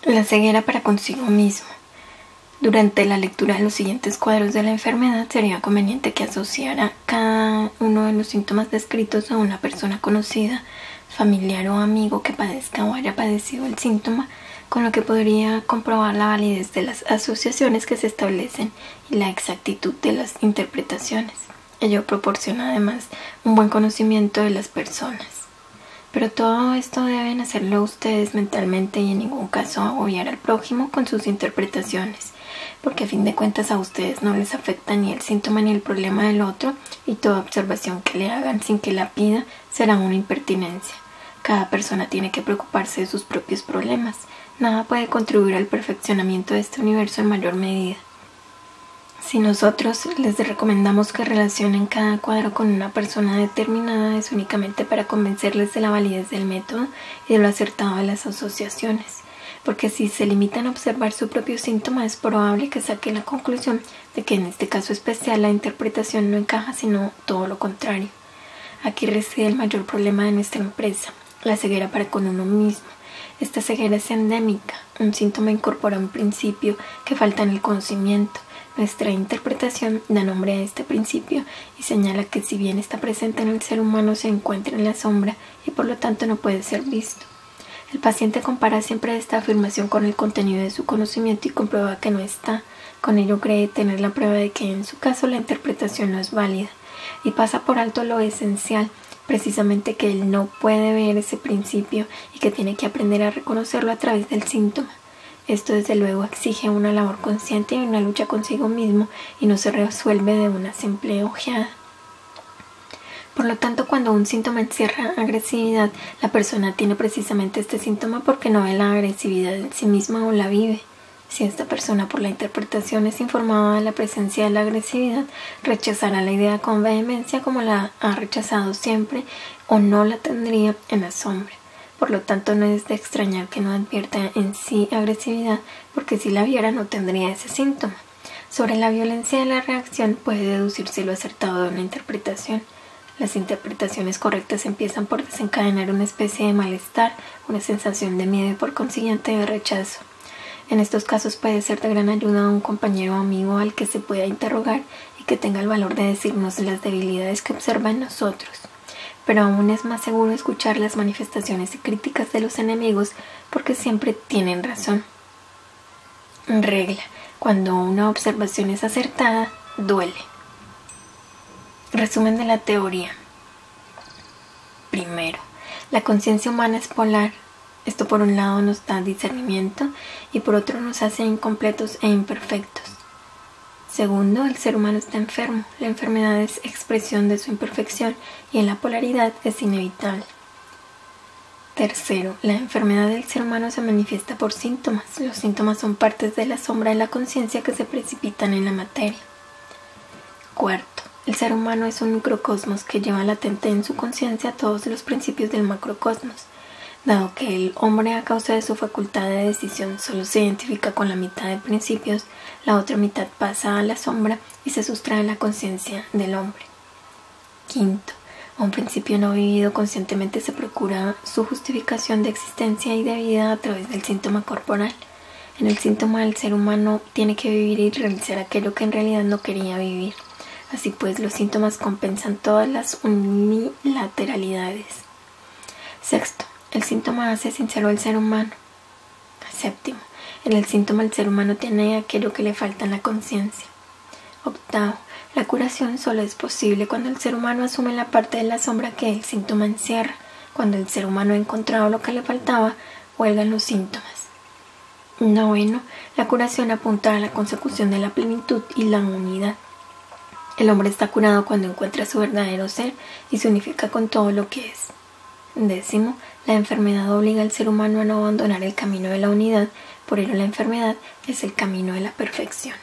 La ceguera para consigo mismo. Durante la lectura de los siguientes cuadros de la enfermedad sería conveniente que asociara cada uno de los síntomas descritos a una persona conocida, familiar o amigo que padezca o haya padecido el síntoma, con lo que podría comprobar la validez de las asociaciones que se establecen y la exactitud de las interpretaciones. Ello proporciona además un buen conocimiento de las personas. Pero todo esto deben hacerlo ustedes mentalmente y en ningún caso agobiar al prójimo con sus interpretaciones, porque a fin de cuentas a ustedes no les afecta ni el síntoma ni el problema del otro, y toda observación que le hagan sin que la pida será una impertinencia. Cada persona tiene que preocuparse de sus propios problemas. Nada puede contribuir al perfeccionamiento de este universo en mayor medida. Si nosotros les recomendamos que relacionen cada cuadro con una persona determinada, es únicamente para convencerles de la validez del método y de lo acertado de las asociaciones, porque si se limitan a observar su propio síntoma, es probable que saquen la conclusión de que en este caso especial la interpretación no encaja, sino todo lo contrario. Aquí reside el mayor problema de nuestra empresa, la ceguera para con uno mismo. Esta ceguera es endémica. Un síntoma incorpora un principio que falta en el conocimiento. Nuestra interpretación da nombre a este principio y señala que si bien está presente en el ser humano, se encuentra en la sombra y por lo tanto no puede ser visto. El paciente compara siempre esta afirmación con el contenido de su conocimiento y comprueba que no está. Con ello cree tener la prueba de que en su caso la interpretación no es válida y pasa por alto lo esencial, precisamente que él no puede ver ese principio y que tiene que aprender a reconocerlo a través del síntoma. Esto desde luego exige una labor consciente y una lucha consigo mismo y no se resuelve de una simple ojeada. Por lo tanto, cuando un síntoma encierra agresividad, la persona tiene precisamente este síntoma porque no ve la agresividad en sí misma o la vive. Si esta persona por la interpretación es informada de la presencia de la agresividad, rechazará la idea con vehemencia como la ha rechazado siempre o no la tendría en la sombra. Por lo tanto, no es de extrañar que no advierta en sí agresividad, porque si la viera no tendría ese síntoma. Sobre la violencia de la reacción puede deducirse lo acertado de una interpretación. Las interpretaciones correctas empiezan por desencadenar una especie de malestar, una sensación de miedo y por consiguiente de rechazo. En estos casos puede ser de gran ayuda un compañero o amigo al que se pueda interrogar y que tenga el valor de decirnos las debilidades que observa en nosotros. Pero aún es más seguro escuchar las manifestaciones y críticas de los enemigos porque siempre tienen razón. Regla: cuando una observación es acertada, duele. Resumen de la teoría. Primero, la conciencia humana es polar. Esto por un lado nos da discernimiento y por otro nos hace incompletos e imperfectos. Segundo, el ser humano está enfermo. La enfermedad es expresión de su imperfección y en la polaridad es inevitable. Tercero, la enfermedad del ser humano se manifiesta por síntomas. Los síntomas son partes de la sombra de la conciencia que se precipitan en la materia. Cuarto, el ser humano es un microcosmos que lleva latente en su conciencia todos los principios del macrocosmos. Dado que el hombre, a causa de su facultad de decisión, solo se identifica con la mitad de principios, la otra mitad pasa a la sombra y se sustrae a la conciencia del hombre. Quinto, a un principio no vivido conscientemente se procura su justificación de existencia y de vida a través del síntoma corporal. En el síntoma el ser humano tiene que vivir y realizar aquello que en realidad no quería vivir. Así pues, los síntomas compensan todas las unilateralidades. Sexto, el síntoma hace sincero al ser humano. Séptimo, en el síntoma el ser humano tiene aquello que le falta en la conciencia. Octavo, la curación solo es posible cuando el ser humano asume la parte de la sombra que el síntoma encierra. Cuando el ser humano ha encontrado lo que le faltaba, huelgan los síntomas. Noveno, la curación apunta a la consecución de la plenitud y la unidad. El hombre está curado cuando encuentra su verdadero ser y se unifica con todo lo que es. Décimo, la enfermedad obliga al ser humano a no abandonar el camino de la unidad, por ello la enfermedad es el camino de la perfección.